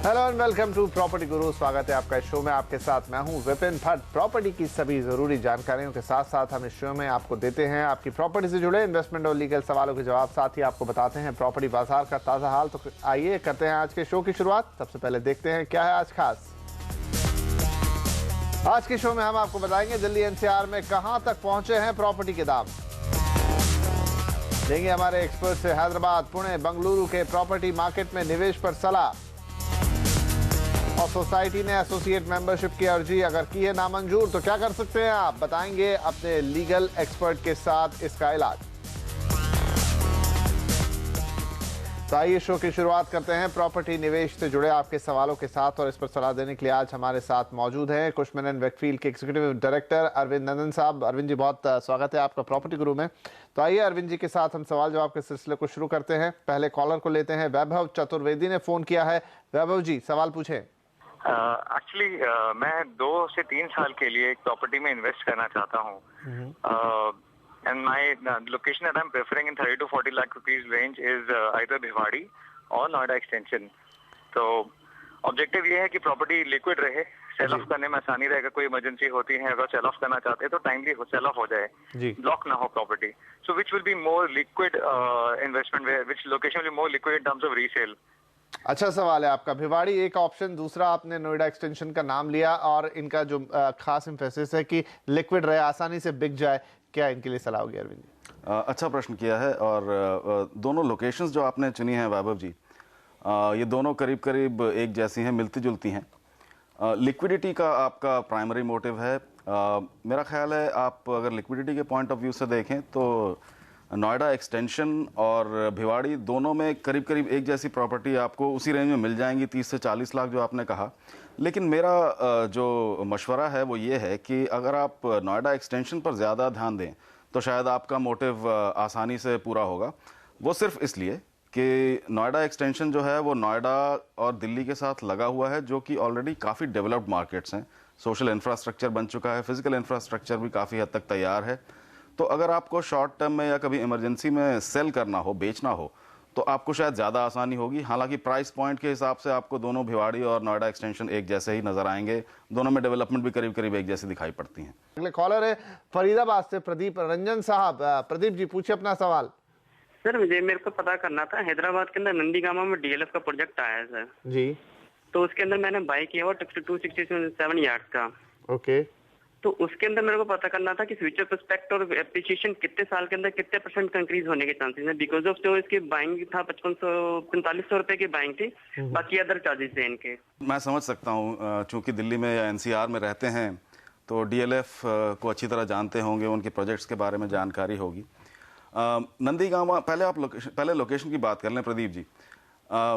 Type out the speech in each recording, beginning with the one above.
Hello and welcome to Property Guru. स्वागत है आपका इस शो में। आपके साथ मैं हूं विपिन भट्ट। प्रॉपर्टी की सभी जरूरी जानकारियों के साथ साथ हम इस शो में आपको देते हैं आपकी प्रॉपर्टी से जुड़े इन्वेस्टमेंट और लीगल सवालों के जवाब। साथ ही आपको बताते हैं प्रॉपर्टी बाजार का ताजा हाल। तो आइए करते हैं आज के शो की शुरुआत। सबसे पहले देखते हैं क्या है आज खास। आज के शो में हम आपको बताएंगे दिल्ली एनसीआर में कहां तक पहुंचे हैं प्रॉपर्टी के दाम। देंगे हमारे एक्सपर्ट से हैदराबाद, पुणे, बंगलुरु के प्रॉपर्टी मार्केट में निवेश पर सलाह। और सोसाइटी ने एसोसिएट मेंबरशिप की अर्जी अगर की है नामंजूर तो क्या कर सकते हैं आप, बताएंगे अपने लीगल एक्सपर्ट के साथ इसका इलाज। तो आइए शो की शुरुआत करते हैं प्रॉपर्टी निवेश से जुड़े आपके सवालों के साथ। और इस पर सलाह देने के लिए आज हमारे साथ मौजूद हैं कुशमन एंड वेकफील्ड के एग्जीक्यूटिव डायरेक्टर अरविंद नंदन साहब। अरविंद जी, बहुत स्वागत है आपका प्रॉपर्टी गुरु में। तो आइए अरविंद जी के साथ हम सवाल जवाब के सिलसिले को शुरू करते हैं। पहले कॉलर को लेते हैं। वैभव चतुर्वेदी ने फोन किया है। वैभव जी, सवाल पूछें। एक्चुअली मैं 2 से 3 साल के लिए एक प्रॉपर्टी में इन्वेस्ट करना चाहता हूँ and my location that I am preferring in 30 to 40 lakh rupees range is either Bhiwadi और नोएडा एक्सटेंशन। तो ऑब्जेक्टिव ये है कि प्रॉपर्टी लिक्विड रहे, सेल ऑफ करने में आसानी रहेगा। कोई इमरजेंसी होती है, अगर सेल ऑफ करना चाहते हैं तो टाइमली सेल ऑफ हो जाए, ब्लॉक ना हो property. So which will be more liquid investment, which location will be more liquid in terms of resale. अच्छा सवाल है आपका। भिवाड़ी एक ऑप्शन, दूसरा आपने नोएडा एक्सटेंशन का नाम लिया और इनका जो खास एम्फेसिस है कि लिक्विड रहे, आसानी से बिक जाए। क्या इनके लिए सलाह होगी अरविंद जी? अच्छा प्रश्न किया है। और दोनों लोकेशंस जो आपने चुनी हैं वैभव जी, ये दोनों करीब करीब एक जैसी हैं, मिलती जुलती हैं। लिक्विडिटी का आपका प्राइमरी मोटिव है। मेरा ख्याल है आप अगर लिक्विडिटी के पॉइंट ऑफ व्यू से देखें तो नोएडा एक्सटेंशन और भिवाड़ी दोनों में करीब करीब एक जैसी प्रॉपर्टी आपको उसी रेंज में मिल जाएंगी, 30 से 40 लाख जो आपने कहा। लेकिन मेरा जो मशवरा है वो ये है कि अगर आप नोएडा एक्सटेंशन पर ज़्यादा ध्यान दें तो शायद आपका मोटिव आसानी से पूरा होगा। वो सिर्फ इसलिए कि नोएडा एक्सटेंशन जो है वो नोएडा और दिल्ली के साथ लगा हुआ है, जो कि ऑलरेडी काफ़ी डेवलप्ड मार्केट्स हैं। सोशल इंफ्रास्ट्रक्चर बन चुका है, फिजिकल इंफ्रास्ट्रक्चर भी काफ़ी हद तक तैयार है। तो अगर आपको शॉर्ट टर्म में या कभी इमरजेंसी में सेल करना हो, बेचना हो, तो आपको शायद ज़्यादा आसानी होगी। हालांकि प्राइस पॉइंट के हिसाब से आपको दोनों भिवाड़ी और नोएडा एक्सटेंशन एक जैसे ही नजर आएंगे। दोनों में डेवलपमेंट भी करीब करीब एक जैसी दिखाई पड़ती हैं। अगले कॉलर है फरीदाबाद से प्रदीप रंजन साहब। प्रदीप जी, पूछिए अपना सवाल। सर मेरे को पता करना था, हैदराबाद के अंदर नंदीगामा में डीएलएफ का प्रोजेक्ट आया है सर जी। तो उसके अंदर मैंने बाई किया हुआ 267 यार्ड का। ओके। तो उसके अंदर मेरे को पता करना था कि फ्यूचर प्रोस्पेक्ट और एप्रिसिएशन कितने साल के अंदर कितने % का इंक्रीज होने के चांसेस हैं, बिकॉज ऑफ जो इसकी बाइंग था 4500 रुपए की बाइंग थी, बाकी अदर चार्जेस थे इनके। मैं समझ सकता हूँ, चूंकि दिल्ली में या एनसीआर में रहते हैं तो डीएलएफ को अच्छी तरह जानते होंगे, उनके प्रोजेक्ट्स के बारे में जानकारी होगी। नंदीगामा, पहले लोकेशन की बात कर लें प्रदीप जी।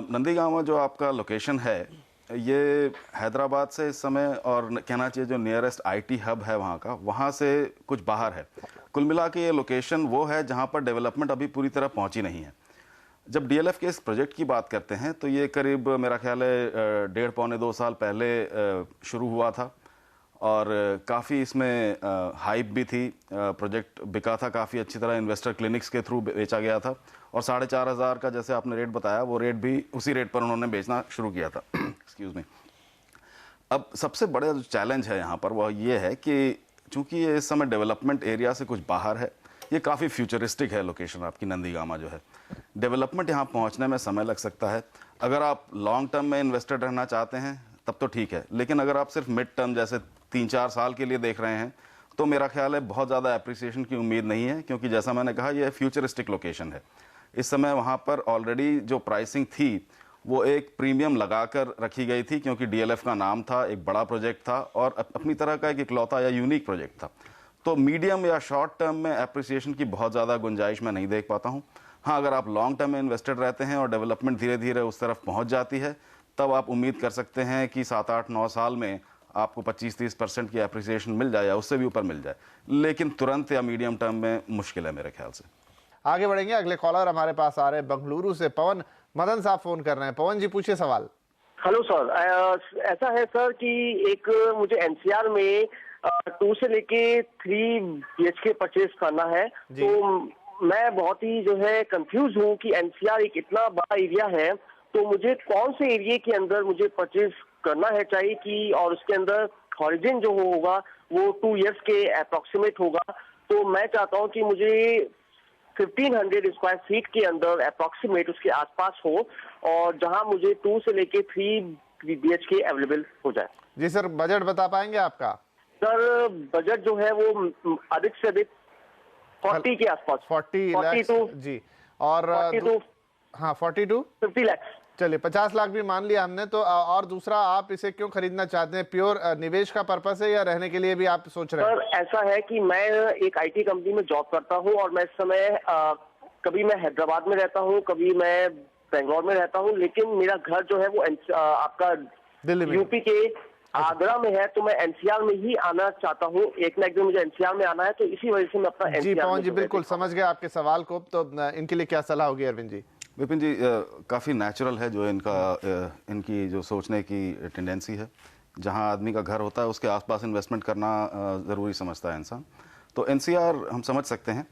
नंदीगामा जो आपका लोकेशन है ये हैदराबाद से इस समय, और कहना चाहिए जो नियरेस्ट आईटी हब है वहाँ का, वहाँ से कुछ बाहर है। कुल मिला के ये लोकेशन वो है जहाँ पर डेवलपमेंट अभी पूरी तरह पहुँची नहीं है। जब डीएलएफ के इस प्रोजेक्ट की बात करते हैं तो ये करीब मेरा ख्याल है 1.5-2 साल पहले शुरू हुआ था और काफ़ी इसमें हाइप भी थी। प्रोजेक्ट बिका था काफ़ी अच्छी तरह, इन्वेस्टर क्लिनिक्स के थ्रू बेचा गया था और 4,500 का जैसे आपने रेट बताया वो रेट भी उसी रेट पर उन्होंने बेचना शुरू किया था। Excuse me. अब सबसे बड़ा जो चैलेंज है यहाँ पर वह ये है कि चूँकि ये इस समय डेवलपमेंट एरिया से कुछ बाहर है, ये काफ़ी फ्यूचरिस्टिक है लोकेशन आपकी नंदीगामा जो है। डेवलपमेंट यहाँ पहुँचने में समय लग सकता है। अगर आप लॉन्ग टर्म में इन्वेस्टेड रहना चाहते हैं तब तो ठीक है, लेकिन अगर आप सिर्फ मिड टर्म जैसे 3-4 साल के लिए देख रहे हैं तो मेरा ख्याल है बहुत ज़्यादा एप्रिसिएशन की उम्मीद नहीं है, क्योंकि जैसा मैंने कहा ये फ्यूचरिस्टिक लोकेशन है। इस समय वहाँ पर ऑलरेडी जो प्राइसिंग थी वो एक प्रीमियम लगाकर रखी गई थी, क्योंकि डीएलएफ का नाम था, एक बड़ा प्रोजेक्ट था और अपनी तरह का एक इकलौता या यूनिक प्रोजेक्ट था। तो मीडियम या शॉर्ट टर्म में एप्रिसिएशन की बहुत ज़्यादा गुंजाइश मैं नहीं देख पाता हूँ। हाँ, अगर आप लॉन्ग टर्म में इन्वेस्टेड रहते हैं और डेवलपमेंट धीरे धीरे उस तरफ पहुँच जाती है तब आप उम्मीद कर सकते हैं कि 7-8-9 साल में आपको 25-30% की एप्रिसिएशन मिल जाए या उससे भी ऊपर मिल जाए, लेकिन तुरंत या मीडियम टर्म में मुश्किल है मेरे ख्याल से। आगे बढ़ेंगे। अगले कॉलर हमारे पास आ रहे हैं बंगलुरु से पवन मदन साहब फोन कर रहे हैं। पवन जी, पूछिए सवाल। हेलो सर, ऐसा है सर कि एक मुझे एनसीआर में 2 से लेके 3 BHK परचेज करना है। तो मैं बहुत ही जो है कंफ्यूज हूँ कि एनसीआर एक इतना बड़ा एरिया है तो मुझे कौन से एरिया के अंदर मुझे परचेज करना है चाहिए कि, और उसके अंदर हॉरिजन जो होगा वो 2 इयर्स के अप्रोक्सीमेट होगा। तो मैं चाहता हूं कि मुझे 1500 स्क्वायर फीट के अंदर अप्रोक्सीमेट उसके आसपास हो, और जहां मुझे 2 से लेके 3 BHK अवेलेबल हो जाए। जी सर, बजट बता पाएंगे आपका? सर बजट जो है वो अधिक से अधिक 40 के आसपास, 40 लाख जी, और 50 लाख। चलिए 50 लाख भी मान लिया हमने। तो और दूसरा, आप इसे क्यों खरीदना चाहते हैं? प्योर निवेश का पर्पस है या रहने के लिए भी आप सोच रहे हैं? सर ऐसा है कि मैं एक IT कंपनी में जॉब करता हूं, और मैं इस समय कभी मैं हैदराबाद में रहता हूं, कभी मैं बेंगलोर में रहता हूं, लेकिन मेरा घर जो है वो आपका दिल्ली में, यूपी के आगरा में है। तो मैं NCR में ही आना चाहता हूँ, एक ना एक दिन मुझे NCR में आना है, तो इसी वजह से मैं अपना जी NCR पवन जी बिल्कुल समझ गए आपके सवाल को। तो इनके लिए क्या सलाह होगी अरविंद जी? विपिन जी, काफ़ी नेचुरल है जो इनकी जो सोचने की टेंडेंसी है। जहां आदमी का घर होता है उसके आसपास इन्वेस्टमेंट करना ज़रूरी समझता है इंसान। तो NCR हम समझ सकते हैं।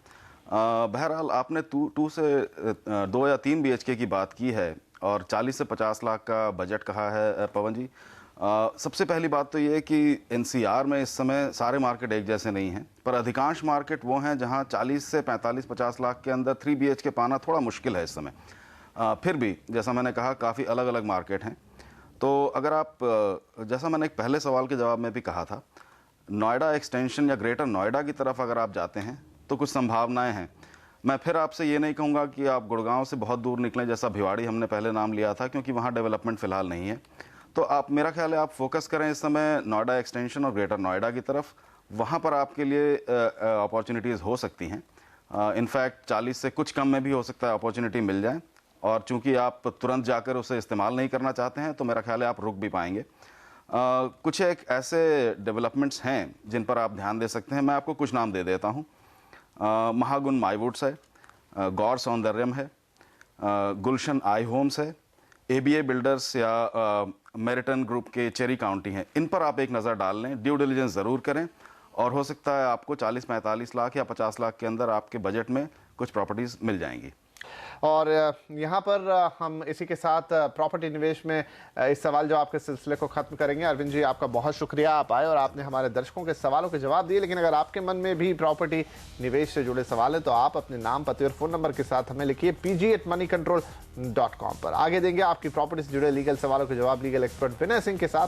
बहरहाल आपने 2 या 3 BHK की बात की है और 40 से 50 लाख का बजट कहा है पवन जी। सबसे पहली बात तो ये है कि NCR में इस समय सारे मार्केट एक जैसे नहीं हैं, पर अधिकांश मार्केट वो हैं जहां 40 से 45-50 लाख के अंदर 3 BHK पाना थोड़ा मुश्किल है इस समय। फिर भी जैसा मैंने कहा, काफ़ी अलग अलग मार्केट हैं। तो अगर आप, जैसा मैंने एक पहले सवाल के जवाब में भी कहा था, नोएडा एक्सटेंशन या ग्रेटर नोएडा की तरफ अगर आप जाते हैं तो कुछ संभावनाएं हैं। मैं फिर आपसे ये नहीं कहूँगा कि आप गुड़गांव से बहुत दूर निकलें, जैसा भिवाड़ी हमने पहले नाम लिया था, क्योंकि वहाँ डेवलपमेंट फ़िलहाल नहीं है। तो आप, मेरा ख्याल है आप फोकस करें इस समय नोएडा एक्सटेंशन और ग्रेटर नोएडा की तरफ। वहाँ पर आपके लिए अपॉर्चुनिटीज़ हो सकती हैं। इनफैक्ट 40 से कुछ कम में भी हो सकता है अपॉर्चुनिटी मिल जाए, और चूंकि आप तुरंत जाकर उसे इस्तेमाल नहीं करना चाहते हैं तो मेरा ख्याल है आप रुक भी पाएंगे। कुछ एक ऐसे डेवलपमेंट्स हैं जिन पर आप ध्यान दे सकते हैं। मैं आपको कुछ नाम दे देता हूँ। महागुन माईवुड्स है, गौर सौंदर्यम है, गुलशन आई होम्स है, ABA बिल्डर्स या मेरिटन ग्रुप के चेरी काउंटी हैं। इन पर आप एक नज़र डाल लें, ड्यू डिलिजेंस ज़रूर करें, और हो सकता है आपको 40-45 लाख या 50 लाख के अंदर आपके बजट में कुछ प्रॉपर्टीज़ मिल जाएंगी। और यहाँ पर हम इसी के साथ प्रॉपर्टी निवेश में इस सवाल जवाब के सिलसिले को खत्म करेंगे। अरविंद जी, आपका बहुत शुक्रिया, आप आए और आपने हमारे दर्शकों के सवालों के जवाब दिए। लेकिन अगर आपके मन में भी प्रॉपर्टी निवेश से जुड़े सवाल हैं तो आप अपने नाम, पते और फ़ोन नंबर के साथ हमें लिखिए pg@moneycontrol.com पर। आगे देंगे आपकी प्रॉपर्टी से जुड़े लीगल सवालों के जवाब लीगल एक्सपर्ट विनय सिंह के साथ।